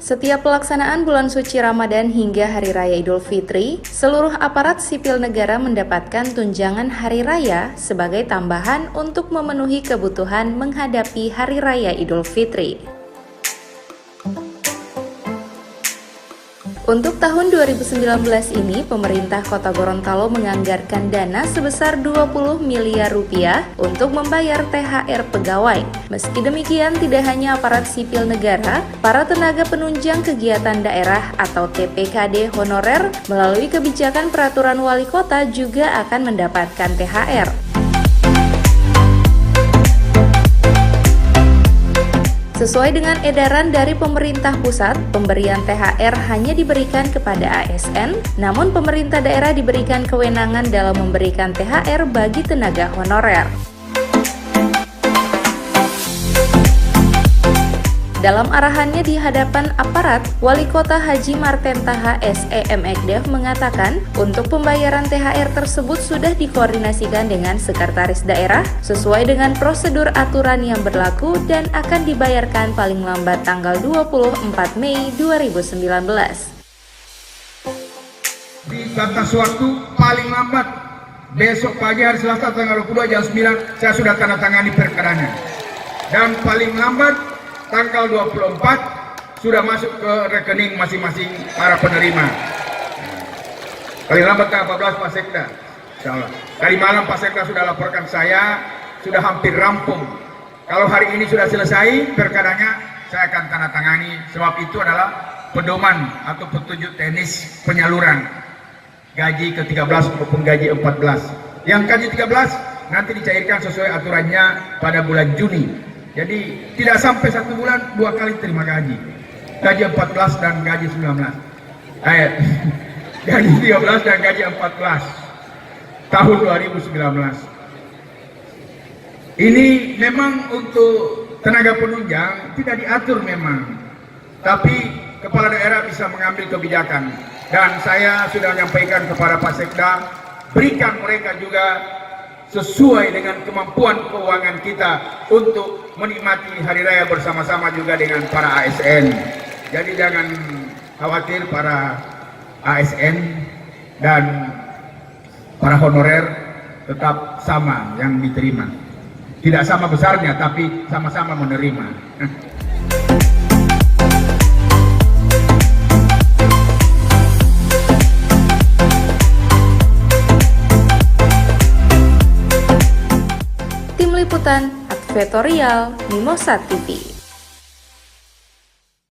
Setiap pelaksanaan bulan suci Ramadan hingga Hari Raya Idul Fitri, seluruh aparat sipil negara mendapatkan tunjangan hari raya sebagai tambahan untuk memenuhi kebutuhan menghadapi Hari Raya Idul Fitri. Untuk tahun 2019 ini, pemerintah Kota Gorontalo menganggarkan dana sebesar 20 miliar rupiah untuk membayar THR pegawai. Meski demikian, tidak hanya aparat sipil negara, para tenaga penunjang kegiatan daerah atau TPKD honorer melalui kebijakan peraturan wali kota juga akan mendapatkan THR. Sesuai dengan edaran dari pemerintah pusat, pemberian THR hanya diberikan kepada ASN, namun pemerintah daerah diberikan kewenangan dalam memberikan THR bagi tenaga honorer. Dalam arahannya di hadapan aparat, Wali Kota Haji Marten Taha SEMekdev mengatakan untuk pembayaran THR tersebut sudah dikoordinasikan dengan sekretaris daerah sesuai dengan prosedur aturan yang berlaku dan akan dibayarkan paling lambat tanggal 24 Mei 2019. Di batas waktu paling lambat besok pagi hari Selasa tanggal 22 jam 9 saya sudah tanda tangani perkaranya. Dan paling lambat tanggal 24 sudah masuk ke rekening masing-masing para penerima. Paling lambat tanggal 14 Pak Sekda, insyaallah. Tadi malam Pak Sekda sudah laporkan saya sudah hampir rampung. Kalau hari ini sudah selesai perkaranya, saya akan tanda tangani. Sebab itu adalah pedoman atau petunjuk teknis penyaluran gaji ke-13 maupun gaji 14. Yang gaji 13 nanti dicairkan sesuai aturannya pada bulan Juni. Jadi tidak sampai 1 bulan 2 kali terima gaji 14 dan gaji 19. Gaji 13 dan gaji 14 tahun 2019. Ini memang untuk tenaga penunjang tidak diatur memang, tapi kepala daerah bisa mengambil kebijakan. Dan saya sudah menyampaikan kepada Pak Sekda, berikan mereka juga sesuai dengan kemampuan keuangan kita untuk menikmati hari raya bersama-sama juga dengan para ASN. Jadi jangan khawatir para ASN dan para honorer tetap sama yang diterima. Tidak sama besarnya tapi sama-sama menerima. Liputan Advertorial Mimosa TV.